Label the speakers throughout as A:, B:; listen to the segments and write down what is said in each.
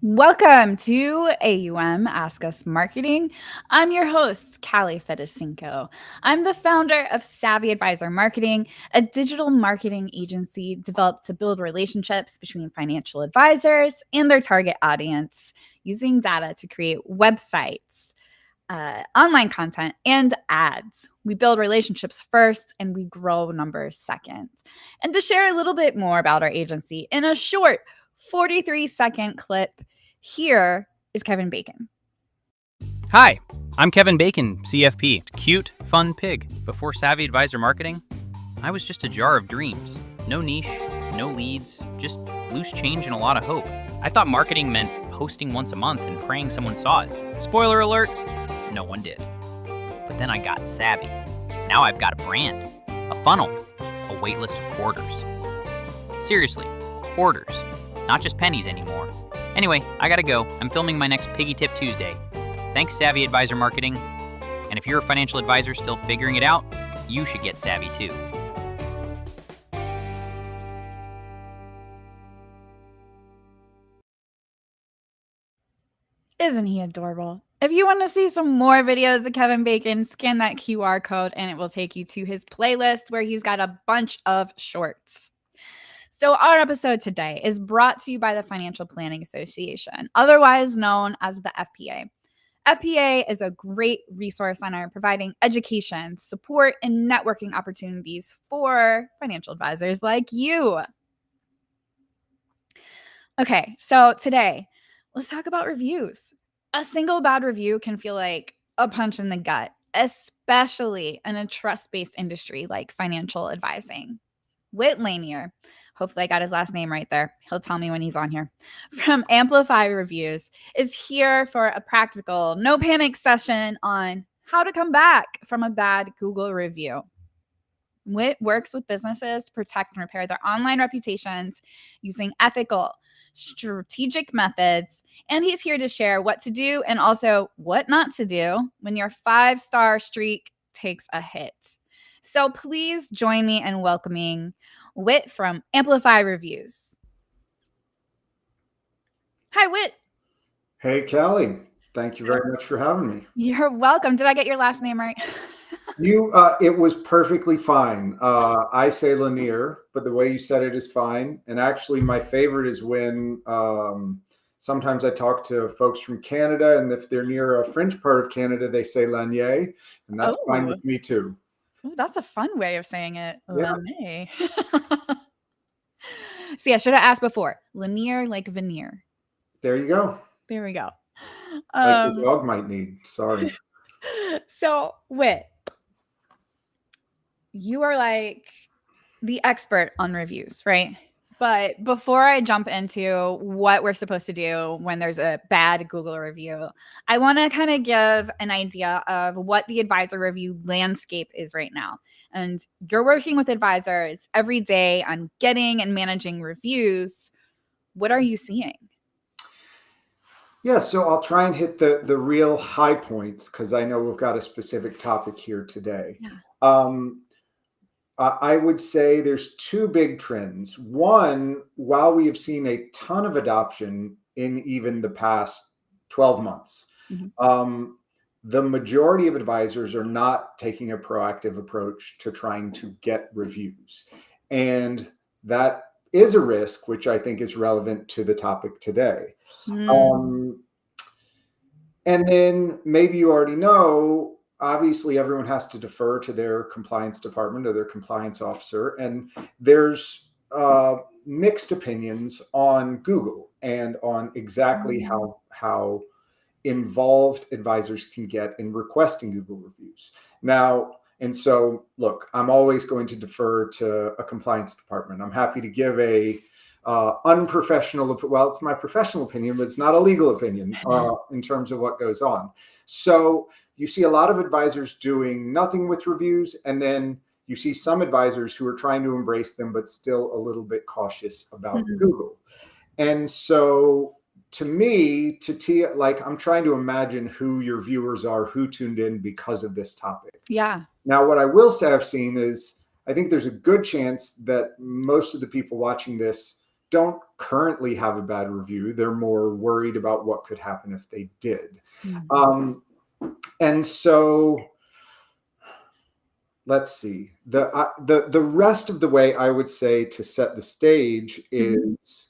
A: Welcome to AUM Ask Us Marketing. I'm your host, Kalli Fedusenko. I'm the founder of Savvy Advisor Marketing, a digital marketing agency developed to build relationships between financial advisors and their target audience using data to create websites, online content, and ads. We build relationships first and we grow numbers second. And to share a little bit more about our agency in a short 43-second clip, here is Kevin Bacon.
B: Hi, I'm Kevin Bacon, CFP. Cute, fun pig. Before Savvy Advisor Marketing, I was just a jar of dreams. No niche, no leads, just loose change and a lot of hope. I thought marketing meant posting once a month and praying someone saw it. Spoiler alert, no one did. But then I got savvy. Now I've got a brand, a funnel, a wait list of quarters. Seriously, quarters, not just pennies anymore. Anyway, I gotta go. I'm filming my next Piggy Tip Tuesday. Thanks, Savvy Advisor Marketing. And if you're a financial advisor still figuring it out, you should get savvy too.
A: Isn't he adorable? If you want to see some more videos of Kevin Bacon, scan that QR code and it will take you to his playlist where he's got a bunch of shorts. So our episode today is brought to you by the Financial Planning Association, otherwise known as the FPA. FPA is a great resource on providing education, support, and networking opportunities for financial advisors like you. Okay, so today, let's talk about reviews. A single bad review can feel like a punch in the gut, especially in a trust-based industry like financial advising. Whit Lanier, hopefully I got his last name right there. He'll tell me when he's on here, from Amplify Reviews, is here for a practical, no panic session on how to come back from a bad Google review. Whit works with businesses to protect and repair their online reputations using ethical, strategic methods, and he's here to share what to do and also what not to do when your 5-star streak takes a hit. So please join me in welcoming Whit from Amplify Reviews. Hi, Whit.
C: Hey, Kalli. Thank you very much for having me.
A: You're welcome. Did I get your last name right?
C: It was perfectly fine. I say Lanier, but the way you said it is fine. And actually, my favorite is when sometimes I talk to folks from Canada, and if they're near a French part of Canada, they say Lanier, and that's fine with me too.
A: Ooh, that's a fun way of saying it. Yeah. Lanier. See, I should have asked before. Lanier, like veneer.
C: There you go.
A: There we go.
C: Like the dog might need. Sorry.
A: So, Whit, you are like the expert on reviews, right? But before I jump into what we're supposed to do when there's a bad Google review, I want to kind of give an idea of what the advisor review landscape is right now. And you're working with advisors every day on getting and managing reviews. What are you seeing?
C: Yeah, so I'll try and hit the real high points because I know we've got a specific topic here today. Yeah. I would say there's two big trends. One, while we have seen a ton of adoption in even the past 12 months, the majority of advisors are not taking a proactive approach to trying to get reviews. And that is a risk, which I think is relevant to the topic today. And then maybe you already know, obviously everyone has to defer to their compliance department or their compliance officer. And there's mixed opinions on Google and on exactly how involved advisors can get in requesting Google reviews. Now, and so, look, I'm always going to defer to a compliance department. I'm happy to give a unprofessional, well, it's my professional opinion, but it's not a legal opinion in terms of what goes on. So you see a lot of advisors doing nothing with reviews, and then you see some advisors who are trying to embrace them, but still a little bit cautious about Google. And so to me, like, I'm trying to imagine who your viewers are, who tuned in because of this topic.
A: Yeah.
C: Now, what I will say I've seen is, I think there's a good chance that most of the people watching this don't currently have a bad review. They're more worried about what could happen if they did. And so let's see. The rest of the way I would say to set the stage is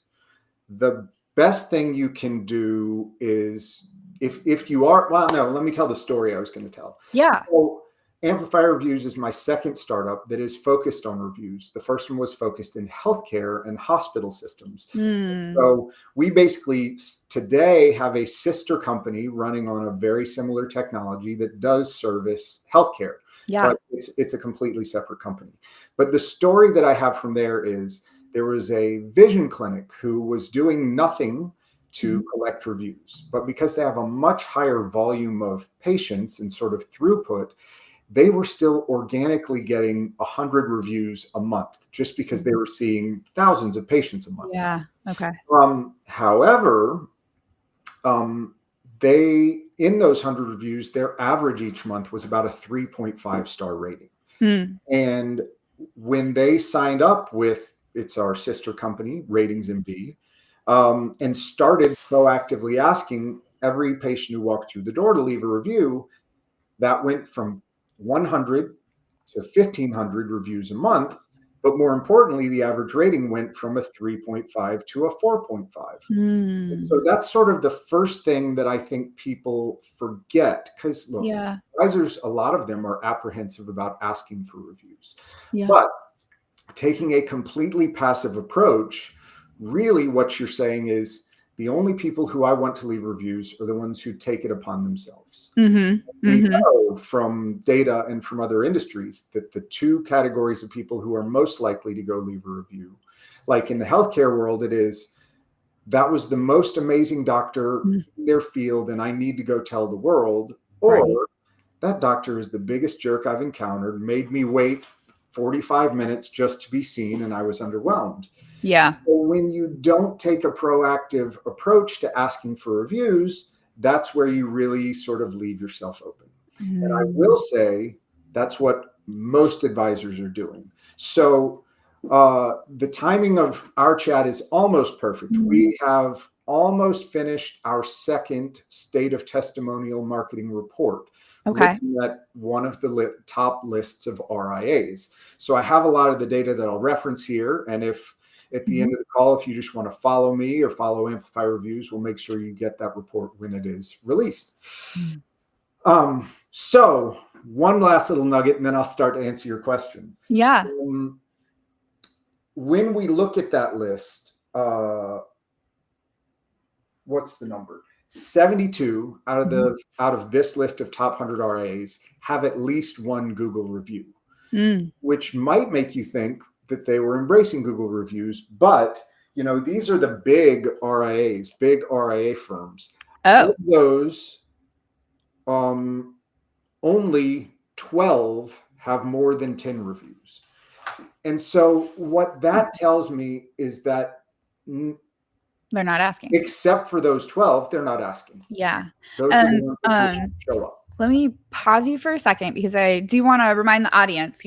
C: the best thing you can do is if you are, well, no, let me tell the story I was going to tell.
A: Yeah.
C: So Amplify Reviews is my second startup that is focused on reviews. The first one was focused in healthcare and hospital systems. So we basically today have a sister company running on a very similar technology that does service healthcare.
A: Yeah.
C: But it's a completely separate company. But the story that I have from there is there was a vision clinic who was doing nothing to collect reviews. But because they have a much higher volume of patients and sort of throughput, they were still organically getting 100 reviews a month just because they were seeing thousands of patients a month.
A: Yeah. Okay.
C: However, they, in those 100 reviews, their average each month was about a 3.5 star rating. And when they signed up with, it's our sister company, Ratings MD, and started proactively asking every patient who walked through the door to leave a review, that went from 100 to 1,500 reviews a month. But more importantly, the average rating went from a 3.5 to a 4.5. So that's sort of the first thing that I think people forget, because look, advisors, a lot of them are apprehensive about asking for reviews. But taking a completely passive approach, really what you're saying is the only people who I want to leave reviews are the ones who take it upon themselves. We know from data and from other industries that the two categories of people who are most likely to go leave a review, like in the healthcare world, it is, that was the most amazing doctor in their field and I need to go tell the world, or that doctor is the biggest jerk I've encountered, made me wait 45 minutes just to be seen and I was underwhelmed. So when you don't take a proactive approach to asking for reviews, that's where you really sort of leave yourself open. And I will say that's what most advisors are doing. So the timing of our chat is almost perfect. We have almost finished our second State of Testimonial Marketing report. Looking at one of the top lists of RIAs. So I have a lot of the data that I'll reference here. And if at the end of the call, if you just want to follow me or follow Amplify Reviews, we'll make sure you get that report when it is released. So one last little nugget, and then I'll start to answer your question. When we look at that list, what's the number? 72 out of this list of top 100 RIAs have at least one Google review, which might make you think that they were embracing Google reviews, but these are the big RIAs, big RIA firms. Of those, only 12 have more than 10 reviews. And so what that tells me is that
A: they're not asking.
C: Except for those 12, they're not asking. Those are the ones that just show up.
A: Let me pause you for a second because I do want to remind the audience,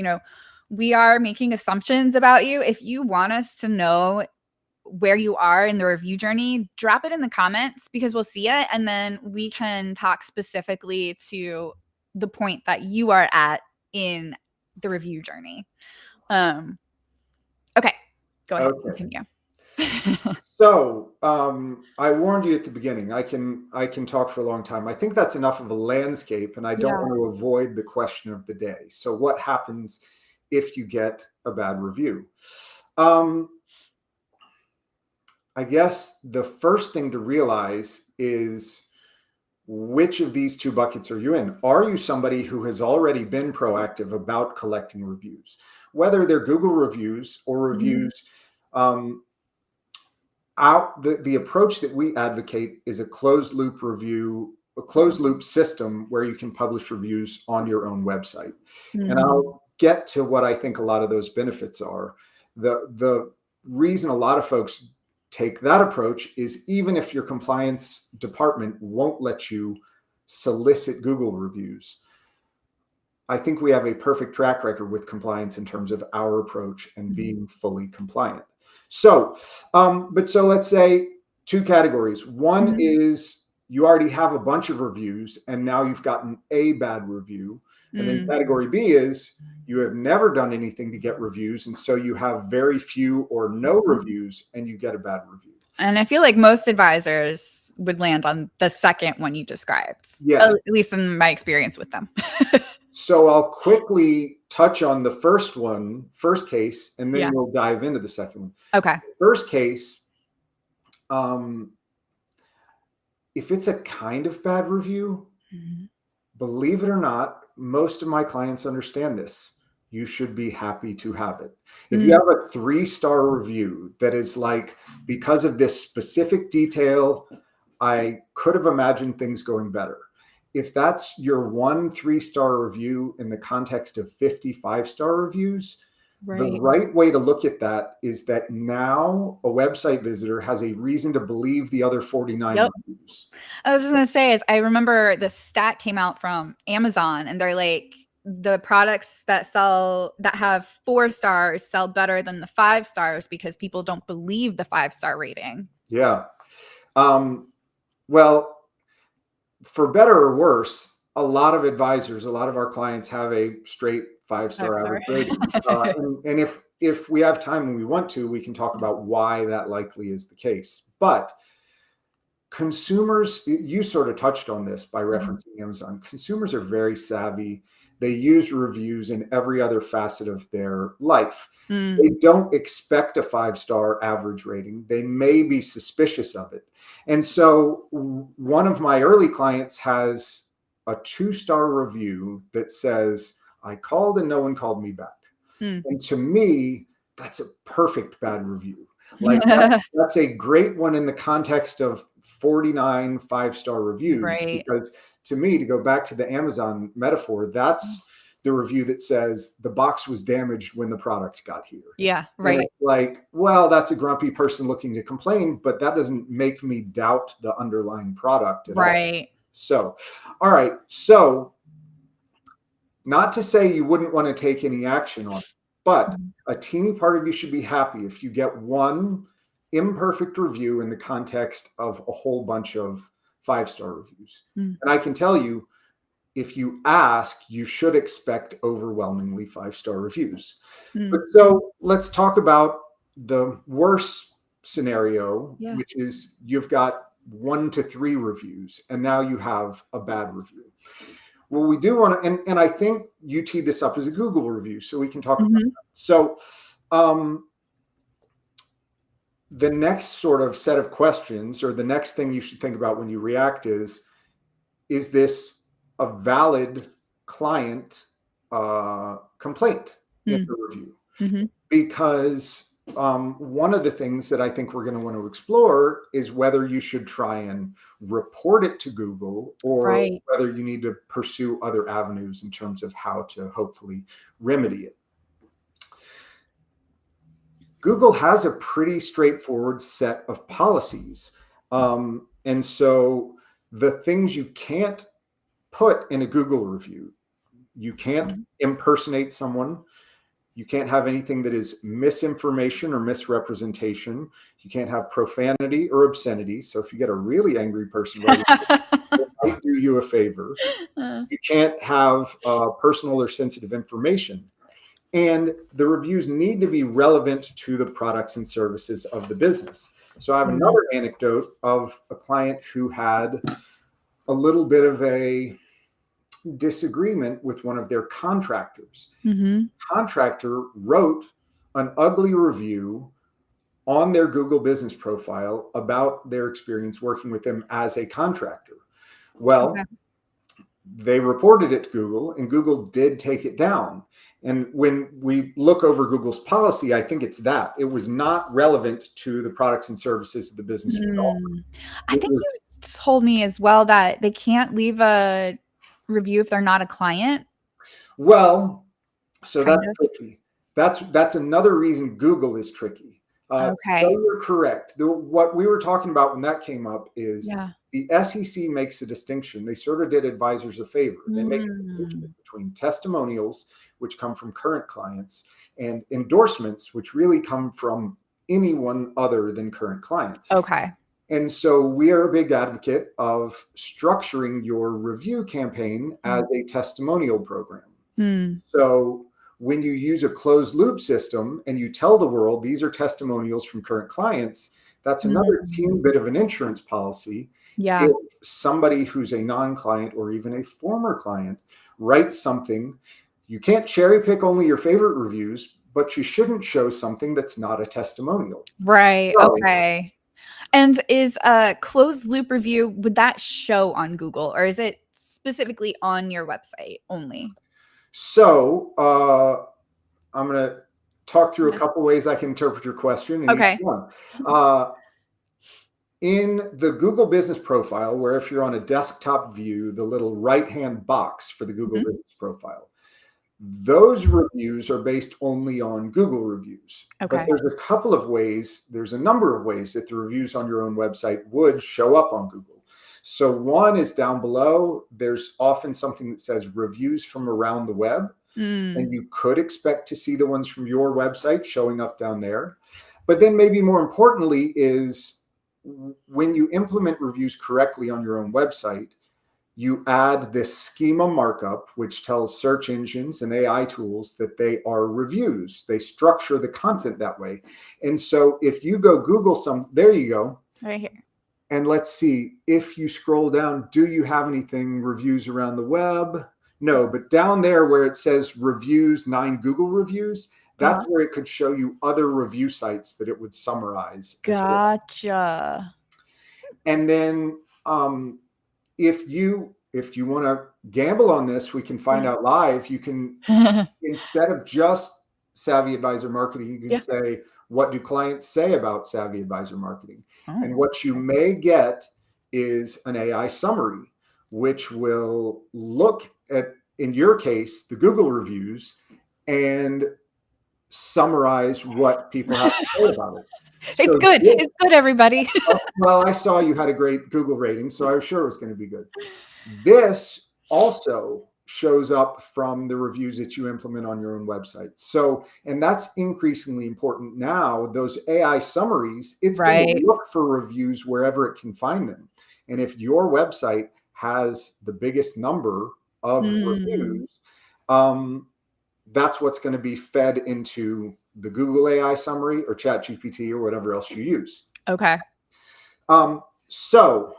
A: we are making assumptions about you. If you want us to know where you are in the review journey, drop it in the comments because we'll see it. And then we can talk specifically to the point that you are at in the review journey. Okay, go ahead. Continue.
C: So I warned you at the beginning, I can talk for a long time. I think that's enough of a landscape, and I don't want to avoid the question of the day. So what happens if you get a bad review? I guess the first thing to realize is, which of these two buckets are you in? Are you somebody who has already been proactive about collecting reviews, whether they're Google reviews or reviews? The approach that we advocate is a closed loop review, a closed loop system where you can publish reviews on your own website. And I'll get to what I think a lot of those benefits are. The reason a lot of folks take that approach is even if your compliance department won't let you solicit Google reviews, I think we have a perfect track record with compliance in terms of our approach and being fully compliant. So, so let's say two categories. One is you already have a bunch of reviews and now you've gotten a bad review. And then category B is you have never done anything to get reviews. And so you have very few or no reviews and you get a bad review.
A: And I feel like most advisors would land on the second one you described.
C: Yeah.
A: At least in my experience with them.
C: So I'll quickly touch on the first case, and then we'll dive into the second one.
A: Okay.
C: First case, if it's a kind of bad review, believe it or not, most of my clients understand this. You should be happy to have it. If you have a 3-star review that is like, because of this specific detail, I could have imagined things going better. If that's your 1 3-star review in the context of 55-star reviews, the right way to look at that is that now a website visitor has a reason to believe the other 49 reviews.
A: I was just going to say, is I remember the stat came out from Amazon, and they're like, the products that have 4 stars sell better than the 5 stars because people don't believe the 5-star rating.
C: Yeah. Well, for better or worse, a lot of advisors, a lot of our clients have a straight 5-star average rating. And if we have time and we want to, we can talk about why that likely is the case. But consumers, you sort of touched on this by referencing Amazon. Consumers are very savvy. They use reviews in every other facet of their life. They don't expect a 5-star average rating. They may be suspicious of it. And so one of my early clients has a 2-star review that says, I called and no one called me back. And to me, that's a perfect bad review. Like that's a great one in the context of 49 5-star reviews.
A: Right.
C: Because to me, to go back to the Amazon metaphor, that's the review that says the box was damaged when the product got here.
A: Yeah, right.
C: Like, well, that's a grumpy person looking to complain, but that doesn't make me doubt the underlying product at all. So, all right. So, not to say you wouldn't want to take any action on it, but a teeny part of you should be happy if you get one imperfect review in the context of a whole bunch of 5-star reviews. And I can tell you, if you ask, you should expect overwhelmingly 5-star reviews. But so let's talk about the worst scenario, which is you've got 1 to 3 reviews, and now you have a bad review. Well, we do want to, and I think you teed this up as a Google review, so we can talk about that. So the next sort of set of questions, or the next thing you should think about when you react is this a valid client complaint in the review? Because one of the things that I think we're going to want to explore is whether you should try and report it to Google, or whether you need to pursue other avenues in terms of how to hopefully remedy it. Google has a pretty straightforward set of policies. And so the things you can't put in a Google review, you can't impersonate someone. You can't have anything that is misinformation or misrepresentation. You can't have profanity or obscenity. So if you get a really angry person, it might do you a favor. You can't have personal or sensitive information. And the reviews need to be relevant to the products and services of the business. So I have another anecdote of a client who had a little bit of a disagreement with one of their contractors. Contractor wrote an ugly review on their Google business profile about their experience working with them as a contractor. Well, they reported it to Google, and Google did take it down. And when we look over Google's policy, I think it's that it was not relevant to the products and services of the business.
A: I think you told me as well that they can't leave a review if they're not a client.
C: Well, so that's tricky. That's another reason Google is tricky. So you're correct. What we were talking about when that came up is the SEC makes a distinction. They sort of did advisors a favor. They make a distinction between testimonials, which come from current clients, and endorsements, which really come from anyone other than current clients.
A: Okay.
C: And so we are a big advocate of structuring your review campaign as a testimonial program. So when you use a closed loop system and you tell the world these are testimonials from current clients, that's another teeny bit of an insurance policy.
A: Yeah.
C: If somebody who's a non-client or even a former client writes something, you can't cherry pick only your favorite reviews, but you shouldn't show something that's not a testimonial.
A: Right.
C: So,
A: Okay. And is a closed loop review, would that show on Google, or is it specifically on your website only?
C: So I'm going to talk through a couple ways I can interpret your question. In
A: Okay.
C: each one. In the Google Business Profile, where if you're on a desktop view, the little right-hand box for the Google Business Profile, those reviews are based only on Google reviews.
A: Okay.
C: But there's a number of ways that the reviews on your own website would show up on Google. So one is down below. There's often something that says reviews from around the web. And you could expect to see the ones from your website showing up down there. But then maybe more importantly is when you implement reviews correctly on your own website, you add this schema markup, which tells search engines and AI tools that they are reviews. They structure the content that way. And so if you go Google there you go.
A: Right here.
C: And let's see, if you scroll down, do you have anything reviews around the web? No, but down there where it says reviews, 9 Google reviews, that's where it could show you other review sites that it would summarize.
A: Gotcha.
C: And then if you want to gamble on this, we can find out live. You can, instead of just Savvy Advisor Marketing, you can say, what do clients say about Savvy Advisor Marketing? And what you may get is an AI summary, which will look at, in your case, the Google reviews and summarize what people have to say about it.
A: It's good. It's good, everybody.
C: Well, I saw you had a great Google rating, so I was sure it was going to be good. This also shows up from the reviews that you implement on your own website. So, and that's increasingly important now. Those AI summaries, it's going to look for reviews wherever it can find them. And if your website has the biggest number of reviews, that's what's going to be fed into the Google AI summary or ChatGPT or whatever else you use.
A: Okay.
C: So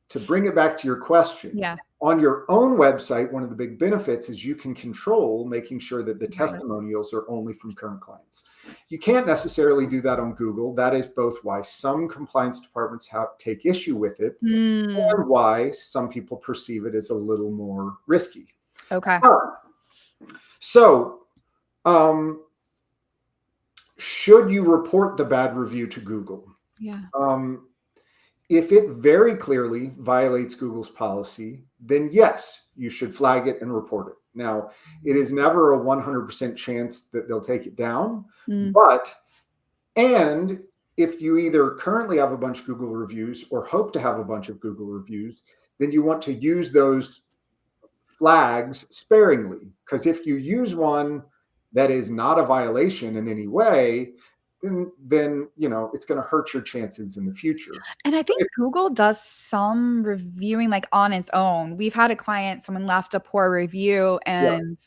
C: to bring it back to your question,
A: yeah,
C: on your own website, one of the big benefits is you can control making sure that the testimonials are only from current clients. You can't necessarily do that on Google. That is both why some compliance departments take issue with it and why some people perceive it as a little more risky.
A: Okay.
C: So, should you report the bad review to Google?
A: Yeah.
C: If it very clearly violates Google's policy, then yes, you should flag it and report it. Now, it is never a 100% chance that they'll take it down, and if you either currently have a bunch of Google reviews or hope to have a bunch of Google reviews, then you want to use those flags sparingly, because if you use one that is not a violation in any way, then you know it's going to hurt your chances in the future.
A: And I think Google does some reviewing like on its own. We've had a client, someone left a poor review, and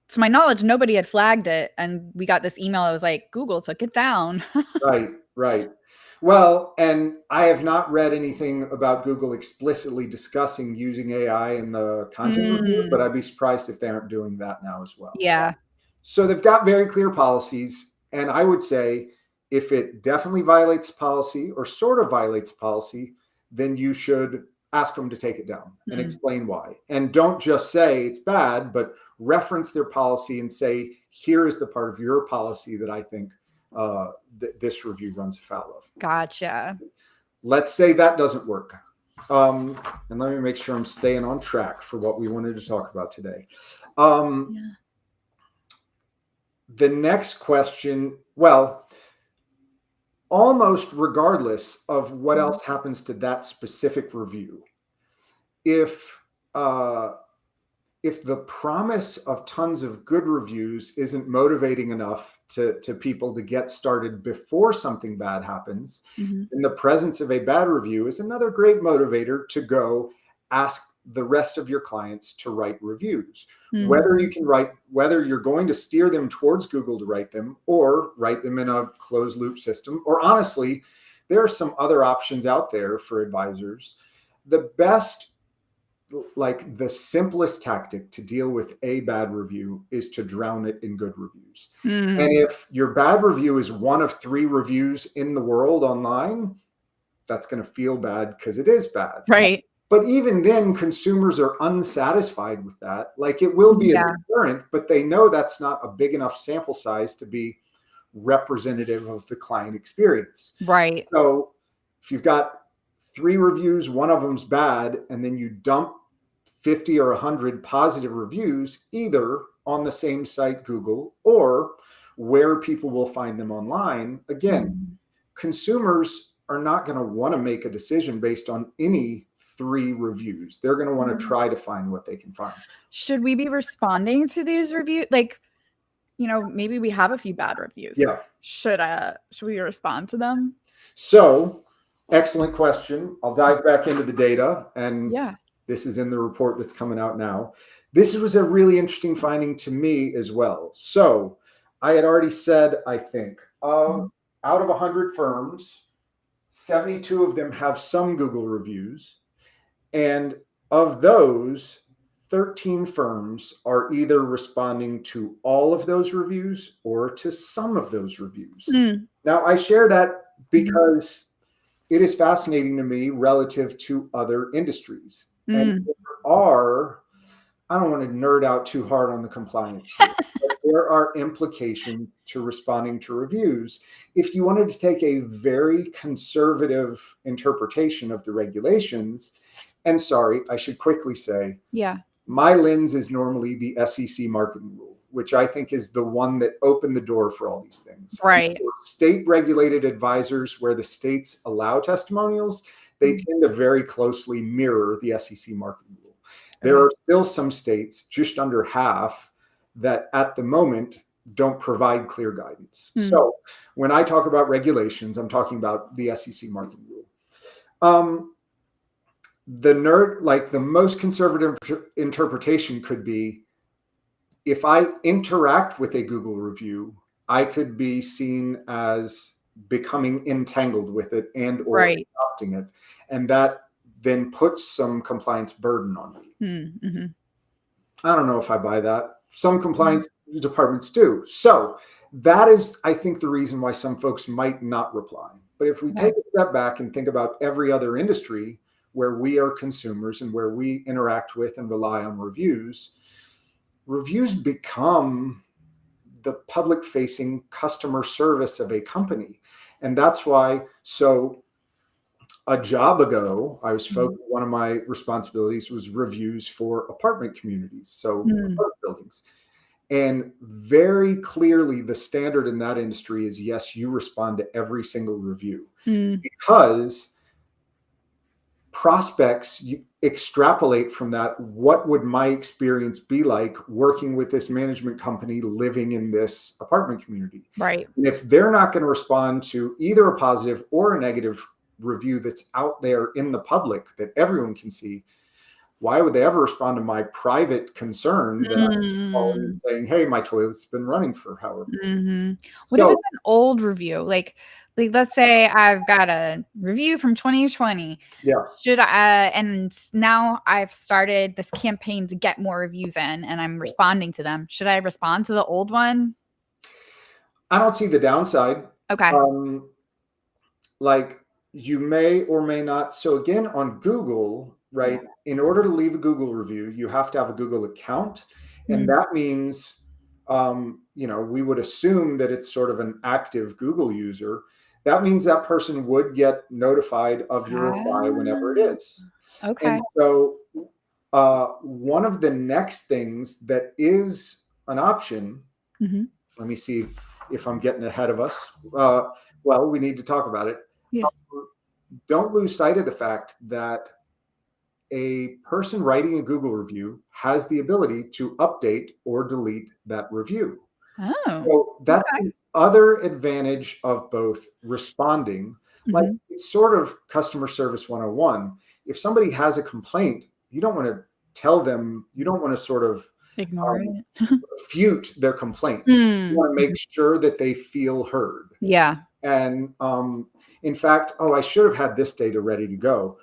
A: to my knowledge, nobody had flagged it, and we got this email that was like, Google took it down.
C: Right. Well, and I have not read anything about Google explicitly discussing using AI in the content review, but I'd be surprised if they aren't doing that now as well.
A: Yeah.
C: So they've got very clear policies. And I would say if it definitely violates policy or sort of violates policy, then you should ask them to take it down and explain why. And don't just say it's bad, but reference their policy and say, here is the part of your policy that I think this review runs afoul of.
A: Gotcha.
C: Let's say that doesn't work. And let me make sure I'm staying on track for what we wanted to talk about today. The next question, well, almost regardless of what else happens to that specific review, if if the promise of tons of good reviews isn't motivating enough to people to get started before something bad happens,
A: Mhm.
C: then the presence of a bad review is another great motivator to go ask the rest of your clients to write reviews. Whether you can write, whether you're going to steer them towards Google to write them or write them in a closed loop system, or honestly, there are some other options out there for advisors. The best, like the simplest tactic to deal with a bad review is to drown it in good reviews. And if your bad review is one of 3 reviews in the world online, that's going to feel bad because it is bad.
A: Right.
C: But even then, consumers are unsatisfied with that. Like, it will be a deterrent, but they know that's not a big enough sample size to be representative of the client experience.
A: Right.
C: So if you've got 3 reviews, one of them's bad, and then you dump 50 or 100 positive reviews, either on the same site, Google, or where people will find them online, again, consumers are not going to want to make a decision based on any 3 reviews. They're going to want to try to find what they can find.
A: Should we be responding to these reviews? Like, maybe we have a few bad reviews.
C: Yeah.
A: Should we respond to them?
C: So, excellent question. I'll dive back into the data, and this is in the report that's coming out now. This was a really interesting finding to me as well. So, I had already said, I think, out of 100 firms, 72 of them have some Google reviews. And of those, 13 firms are either responding to all of those reviews or to some of those reviews. Now, I share that because it is fascinating to me relative to other industries. And there are, I don't want to nerd out too hard on the compliance here, but there are implications to responding to reviews. If you wanted to take a very conservative interpretation of the regulations, and sorry, I should quickly say, my lens is normally the SEC marketing rule, which I think is the one that opened the door for all these things.
A: Right.
C: State regulated advisors, where the states allow testimonials, they tend to very closely mirror the SEC marketing rule. There are still some states, just under half, that at the moment don't provide clear guidance. So when I talk about regulations, I'm talking about the SEC marketing rule. The most conservative interpretation could be, if I interact with a Google review, I could be seen as becoming entangled with it and or adopting it. And that then puts some compliance burden on me. I don't know if I buy that. Some compliance departments do. So that is, I think, the reason why some folks might not reply. But if we take a step back and think about every other industry where we are consumers and where we interact with and rely on reviews, reviews become the public-facing customer service of a company. And that's why, so a job ago, I was focused, one of my responsibilities was reviews for apartment communities, so apartment buildings. And very clearly, the standard in that industry is, yes, you respond to every single review, because prospects, you extrapolate from that, what would my experience be like working with this management company living in this apartment community?
A: Right.
C: And if they're not going to respond to either a positive or a negative review that's out there in the public that everyone can see, why would they ever respond to my private concern that I'm calling saying, hey, my toilet's been running for however long?
A: What if it's an old review? Like let's say I've got a review from 2020. Should I, and now I've started this campaign to get more reviews in and I'm responding to them. Should I respond to the old one?
C: I don't see the downside.
A: Okay.
C: Like, you may or may not. So again, on Google, right, in order to leave a Google review, you have to have a Google account. And that means, we would assume that it's sort of an active Google user. That means that person would get notified of your reply whenever it is.
A: Okay.
C: And so one of the next things that is an option, let me see if I'm getting ahead of us. Well, we need to talk about it. Don't lose sight of the fact that a person writing a Google review has the ability to update or delete that review.
A: Oh,
C: So that's
A: okay.
C: the other advantage of both responding. Like,
A: Mhm.
C: it's sort of customer service 101. If somebody has a complaint, you don't want to tell them, you don't want to sort of
A: Ignore
C: um,
A: it.
C: refute their complaint. You
A: Mm.
C: want to make sure that they feel heard.
A: Yeah.
C: And in fact, I should have had this data ready to go.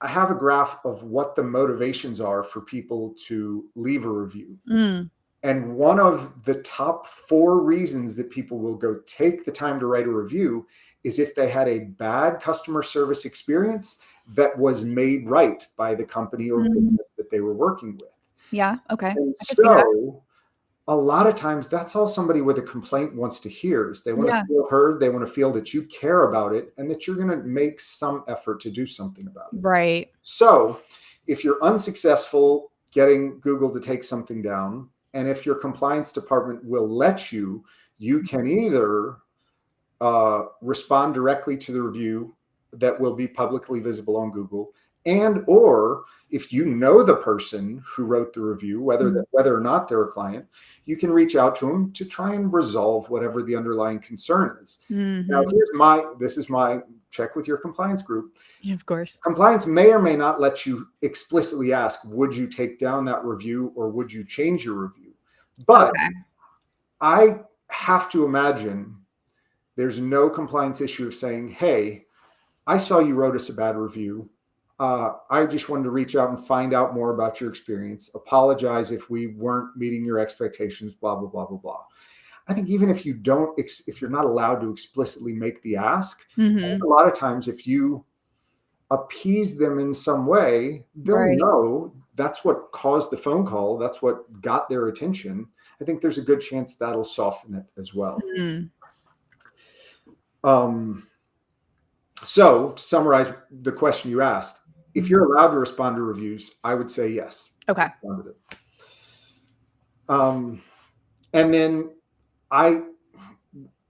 C: I have a graph of what the motivations are for people to leave a review.
A: Mm.
C: And one of the top 4 reasons that people will go take the time to write a review is if they had a bad customer service experience that was made right by the company or
A: Mm.
C: business that they were working with.
A: Yeah. Okay.
C: And
A: I can see that.
C: so a lot of times that's all somebody with a complaint wants to hear is they want
A: Yeah.
C: to feel heard. They want to feel that you care about it and that you're going to make some effort to do something about it.
A: Right.
C: So if you're unsuccessful getting Google to take something down, and if your compliance department will let you, you can either respond directly to the review that will be publicly visible on Google, and or if you know the person who wrote the review, whether or not they're a client, you can reach out to them to try and resolve whatever the underlying concern is. Now, this is my check with your compliance group.
A: Of course.
C: Compliance may or may not let you explicitly ask, would you take down that review or would you change your review? But
A: Okay.
C: I have to imagine there's no compliance issue of saying, hey, I saw you wrote us a bad review. I just wanted to reach out and find out more about your experience. Apologize if we weren't meeting your expectations, blah, blah, blah, blah, blah. I think even if you don't, if you're not allowed to explicitly make the ask, a lot of times if you appease them in some way, they'll know that's what caused the phone call. That's what got their attention. I think there's a good chance that'll soften it as well. So to summarize the question you asked, if you're allowed to respond to reviews, I would say yes.
A: Okay.
C: And then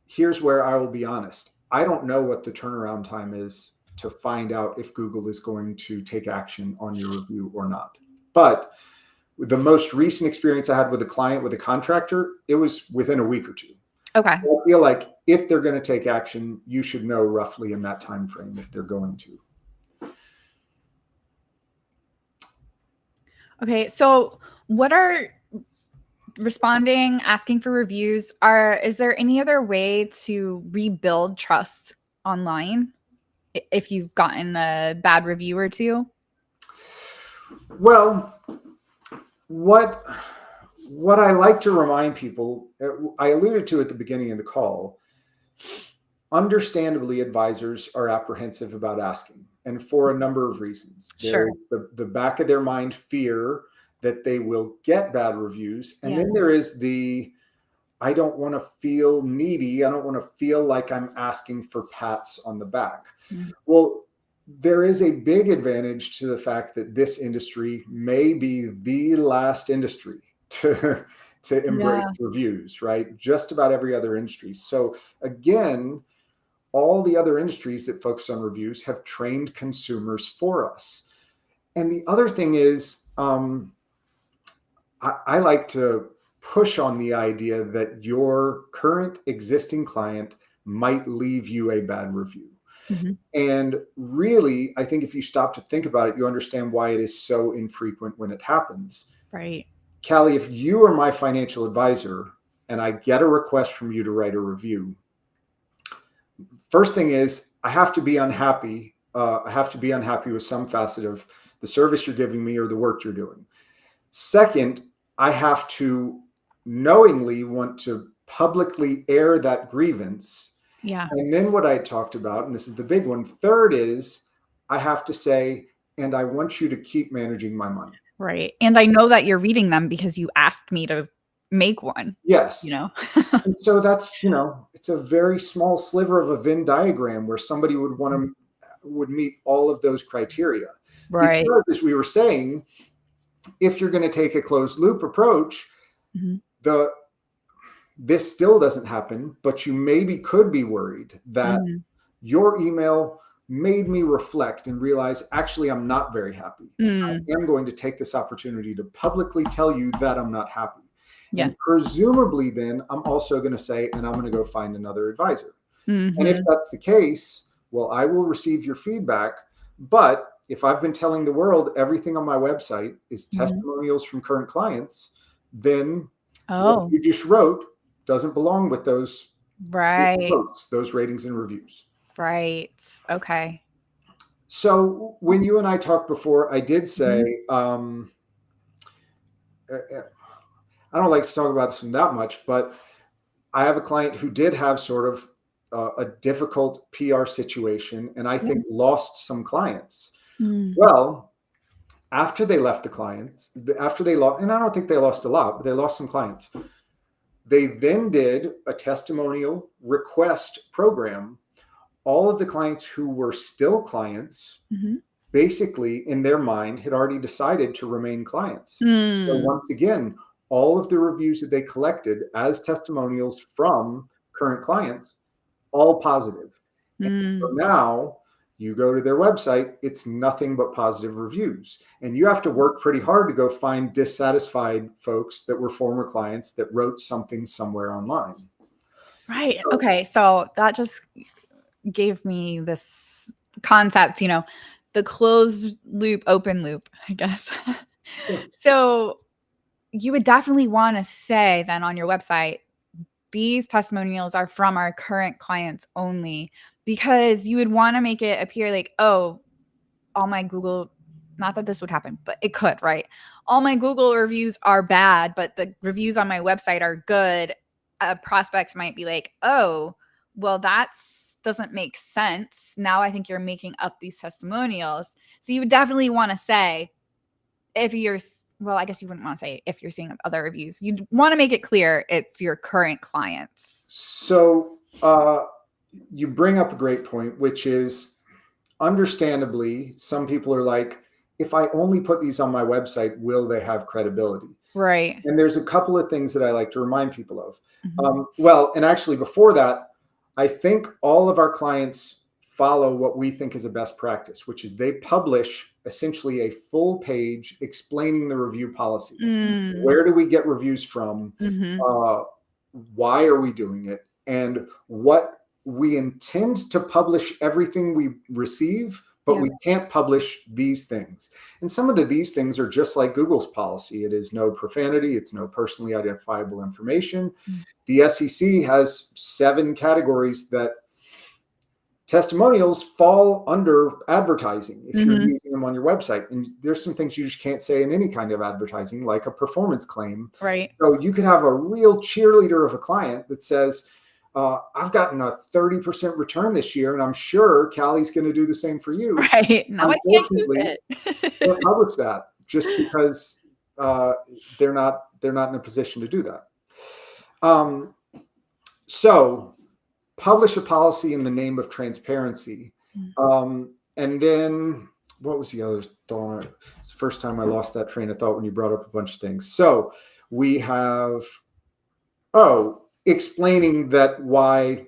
C: here's where I will be honest. I don't know what the turnaround time is to find out if Google is going to take action on your review or not. But the most recent experience I had with a client, with a contractor, it was within a week or 2.
A: Okay.
C: So I feel like if they're going to take action, you should know roughly in that time frame if they're going to.
A: Okay. So what are responding, asking for reviews? Is there any other way to rebuild trust online if you've gotten a bad review or 2?
C: Well, what I like to remind people, I alluded to at the beginning of the call, understandably, advisors are apprehensive about asking, and for a number of reasons.
A: Sure.
C: There's the back of their mind fear that they will get bad reviews. And then there is I don't want to feel needy. I don't want to feel like I'm asking for pats on the back. Well, there is a big advantage to the fact that this industry may be the last industry to embrace reviews, right? Just about every other industry. So again, all the other industries that focus on reviews have trained consumers for us. And the other thing is, I like to push on the idea that your current existing client might leave you a bad review. And really, I think if you stop to think about it, you understand why it is so infrequent when it happens.
A: Right.
C: Kalli, if you are my financial advisor and I get a request from you to write a review, first thing is I have to be unhappy. I have to be unhappy with some facet of the service you're giving me or the work you're doing. Second, I have to knowingly want to publicly air that grievance.
A: Yeah.
C: And then what I talked about, and this is the big one, third is I have to say, and I want you to keep managing my money.
A: Right. And I know that you're reading them because you asked me to make one.
C: Yes.
A: And
C: so that's, it's a very small sliver of a Venn diagram where somebody would meet all of those criteria.
A: Right.
C: Because, as we were saying, if you're going to take a closed loop approach, this still doesn't happen, but you maybe could be worried that your email made me reflect and realize, actually, I'm not very happy. I
A: Mm.
C: am going to take this opportunity to publicly tell you that I'm not happy.
A: Yeah.
C: And presumably then I'm also going to say, and I'm going to go find another advisor. And if
A: Mhm.
C: that's the case, well, I will receive your feedback. But if I've been telling the world everything on my website is
A: Mhm.
C: testimonials from current clients, then what
A: Oh,
C: you just wrote doesn't belong with those
A: right.
C: votes, those ratings and reviews.
A: Right. Okay.
C: So when you and I talked before, I did say,
A: Mhm.
C: I don't like to talk about this that much, but I have a client who did have sort of a difficult PR situation, and I
A: Yeah.
C: think lost some clients.
A: Mm.
C: Well, after they left the clients, after they lost, and I don't think they lost a lot, but they lost some clients. They then did a testimonial request program. All of the clients who were still clients,
A: Mhm.
C: basically in their mind, had already decided to remain clients. So
A: Mm.
C: once again, all of the reviews that they collected as testimonials from current clients, all positive. And so
A: Mm.
C: now you go to their website, it's nothing but positive reviews. And you have to work pretty hard to go find dissatisfied folks that were former clients that wrote something somewhere online.
A: Right.
C: So,
A: Okay. So that just gave me this concept, the closed loop, open loop, I guess.
C: sure.
A: So you would definitely want to say then on your website, these testimonials are from our current clients only, because you would want to make it appear like, oh, all my Google, not that this would happen, but it could, right? All my Google reviews are bad, but the reviews on my website are good. A prospect might be like, oh, well, that's doesn't make sense. Now I think you're making up these testimonials. So you would definitely want to say, if you're, well, I guess you wouldn't want to say if you're seeing other reviews. You'd want to make it clear it's your current clients.
C: So you bring up a great point, which is understandably, some people are like, if I only put these on my website, will they have credibility?
A: Right.
C: And there's a couple of things that I like to remind people of.
A: Mhm.
C: Well, and actually before that, I think all of our clients follow what we think is a best practice, which is they publish essentially a full page explaining the review policy.
A: Mm.
C: Where do we get reviews from?
A: Mhm.
C: Uh, why are we doing it? And what we intend to publish everything we receive, but
A: Yeah.
C: we can't publish these things. And some of these things are just like Google's policy. It is no profanity. It's no personally identifiable information.
A: Mm.
C: The SEC has 7 categories that testimonials fall under advertising if you're
A: Mhm.
C: using them on your website. And there's some things you just can't say in any kind of advertising, like a performance claim.
A: Right.
C: So you could have a real cheerleader of a client that says, I've gotten a 30% return this year, and I'm sure Callie's going to do the same for you.
A: Right. Now I can't use
C: Unfortunately,
A: it.
C: can't publish that just because they're not in a position to do that. So publish a policy in the name of transparency. And then what was the other thought? It's the first time I lost that train of thought when you brought up a bunch of things. So we have, explaining that why,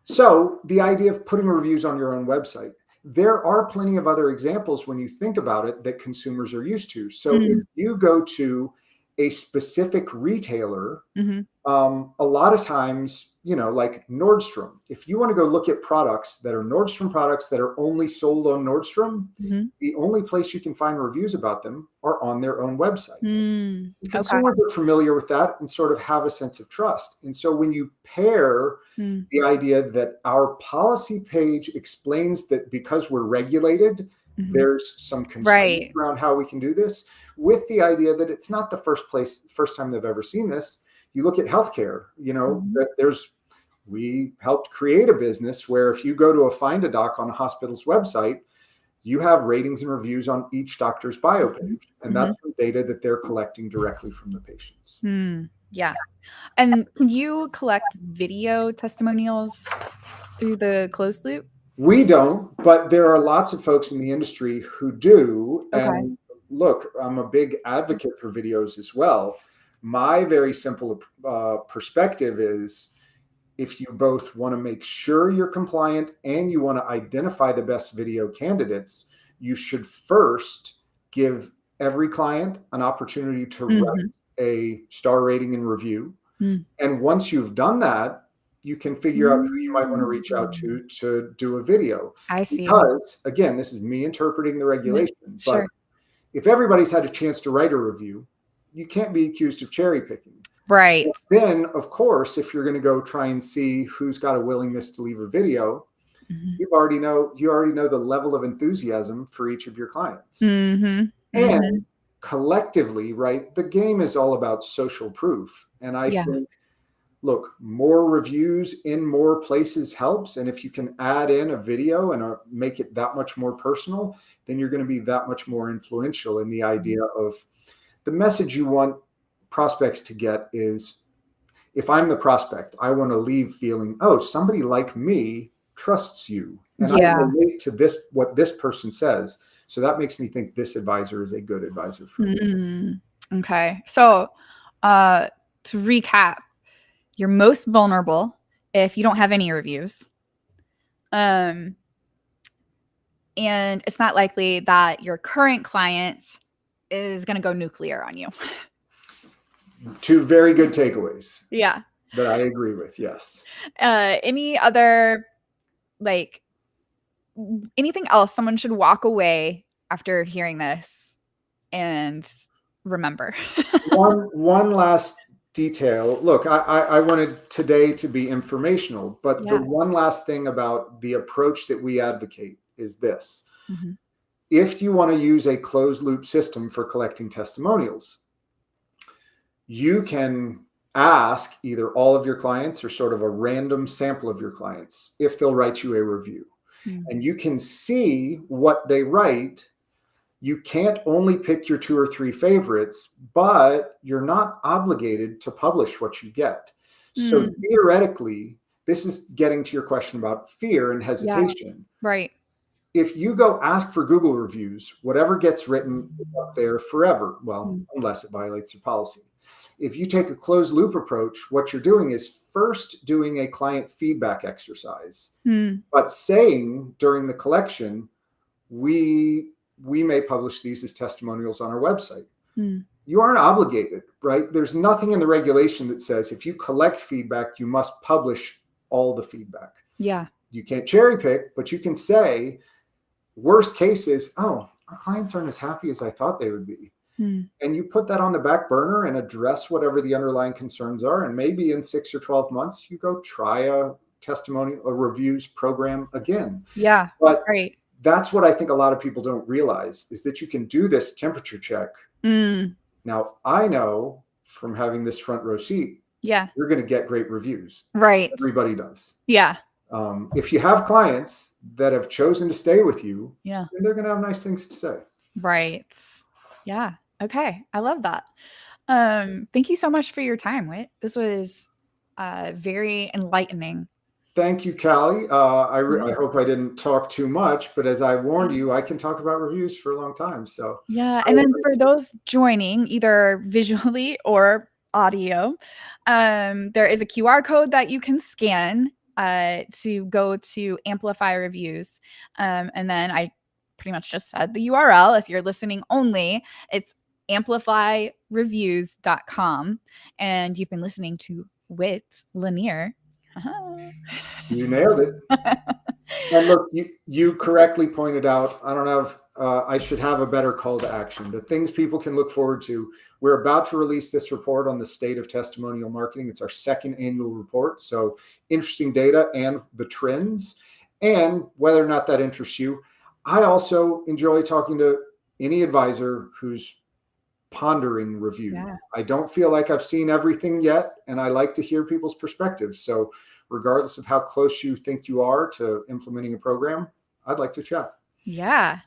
C: so the idea of putting reviews on your own website. There are plenty of other examples when you think about it that consumers are used to. So if
A: Mm.
C: you go to a specific retailer,
A: Mhm.
C: a lot of times, like Nordstrom, if you want to go look at products that are Nordstrom products that are only sold on Nordstrom,
A: Mhm.
C: the only place you can find reviews about them are on their own website.
A: Mm.
C: And
A: Okay.
C: consumers are familiar with that and sort of have a sense of trust. And so when you pair
A: Mm.
C: the idea that our policy page explains that because we're regulated,
A: Mhm.
C: there's some constraints
A: Right.
C: around how we can do this, with the idea that it's not the first time they've ever seen this. You look at healthcare,
A: Mhm.
C: that we helped create a business where if you go to Find a Doc on a hospital's website, you have ratings and reviews on each doctor's bio page. And that's
A: Mhm.
C: from data that they're collecting directly from the patients.
A: Mm. Yeah. And can you collect video testimonials through the closed loop?
C: We don't, but there are lots of folks in the industry who do.
A: Okay.
C: And look, I'm a big advocate for videos as well. My very simple perspective is if you both want to make sure you're compliant and you want to identify the best video candidates, you should first give every client an opportunity to write a star rating and review. And once you've done that, you can figure out who you might want to reach out to do a video.
A: I see.
C: Because, again, this is me interpreting the regulation.
A: Sure.
C: But if everybody's had a chance to write a review, you can't be accused of cherry picking.
A: Right.
C: And then, of course, if you're going to go try and see who's got a willingness to leave a video, you already know the level of enthusiasm for each of your clients. And collectively, right, the game is all about social proof. And I think, look, more reviews in more places helps. And if you can add in a video and make it that much more personal, then you're going to be that much more influential in the idea of the message you want prospects to get is, if I'm the prospect, I want to leave feeling, oh, somebody like me trusts you. And I relate to this, what this person says. So that makes me think this advisor is a good advisor for me.
A: Okay. So to recap, you're most vulnerable if you don't have any reviews. And it's not likely that your current client is going to go nuclear on you.
C: Two very good takeaways.
A: Yeah.
C: That I agree with. Yes.
A: Any other, like, anything else someone should walk away after hearing this and remember?
C: one last detail. Look, I wanted today to be informational, but the one last thing about the approach that we advocate is this. If you want to use a closed loop system for collecting testimonials, you can ask either all of your clients or sort of a random sample of your clients if they'll write you a review. And you can see what they write. You can't only pick your 2 or 3 favorites, but you're not obligated to publish what you get. So theoretically, this is getting to your question about fear and hesitation.
A: Right.
C: If you go ask for Google reviews, whatever gets written is up there forever. Well, unless it violates your policy. If you take a closed loop approach, what you're doing is first doing a client feedback exercise, but saying during the collection, we may publish these as testimonials on our website. You aren't obligated, right? There's nothing in the regulation that says if you collect feedback, you must publish all the feedback.
A: Yeah.
C: You can't cherry pick, but you can say, worst case is, oh, our clients aren't as happy as I thought they would be. And you put that on the back burner and address whatever the underlying concerns are. And maybe in 6 or 12 months, you go try a reviews program again.
A: Yeah.
C: But that's what I think a lot of people don't realize is that you can do this temperature check. Now, I know from having this front row seat, you're going to get great reviews.
A: Right.
C: Everybody does.
A: Yeah.
C: If you have clients that have chosen to stay with you,
A: then
C: they're going to have nice things to say.
A: Right. Yeah. Okay. I love that. Thank you so much for your time, Whit. This was very enlightening.
C: Thank you, Kalli. I hope I didn't talk too much, but as I warned you, I can talk about reviews for a long time. So
A: and then for those joining either visually or audio, there is a QR code that you can scan to go to Amplify reviews. And then I pretty much just said the URL. If you're listening only, it's amplifyreviews.com. And you've been listening to Whit Lanier.
C: You nailed it. And look, you correctly pointed out, I should have a better call to action. The things people can look forward to. We're about to release this report on the state of testimonial marketing. It's our 2nd annual report. So interesting data and the trends and whether or not that interests you. I also enjoy talking to any advisor who's pondering review. I don't feel like I've seen everything yet, and I like to hear people's perspectives. So regardless of how close you think you are to implementing a program, I'd like to chat. Yeah.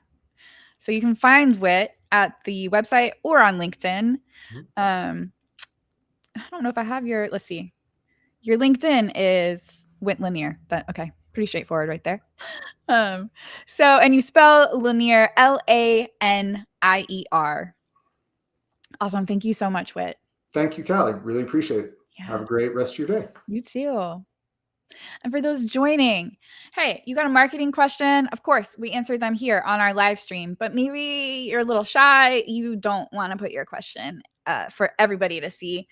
A: So you can find Whit at the website or on LinkedIn. I don't know if I have let's see. Your LinkedIn is Whit Lanier. Okay. Pretty straightforward right there. And you spell Lanier Lanier. Awesome. Thank you so much, Whit.
C: Thank you, Kalli. Really appreciate it. Have a great rest of your day.
A: You too. And for those joining, hey, you got a marketing question? Of course, we answer them here on our live stream, but maybe you're a little shy. You don't want to put your question for everybody to see.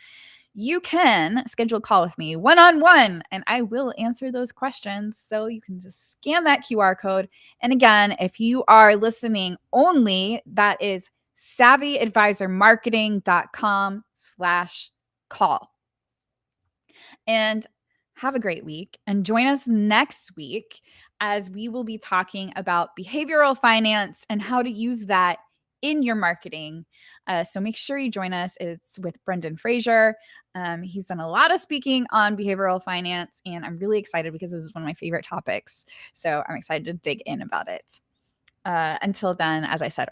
A: You can schedule a call with me one-on-one, and I will answer those questions. So you can just scan that QR code. And again, if you are listening only, that is savvyadvisormarketing.com/call. And have a great week, and join us next week as we will be talking about behavioral finance and how to use that in your marketing. So make sure you join us. It's with Brendan Fraser. He's done a lot of speaking on behavioral finance, and I'm really excited because this is one of my favorite topics. So I'm excited to dig in about it. Until then, as I said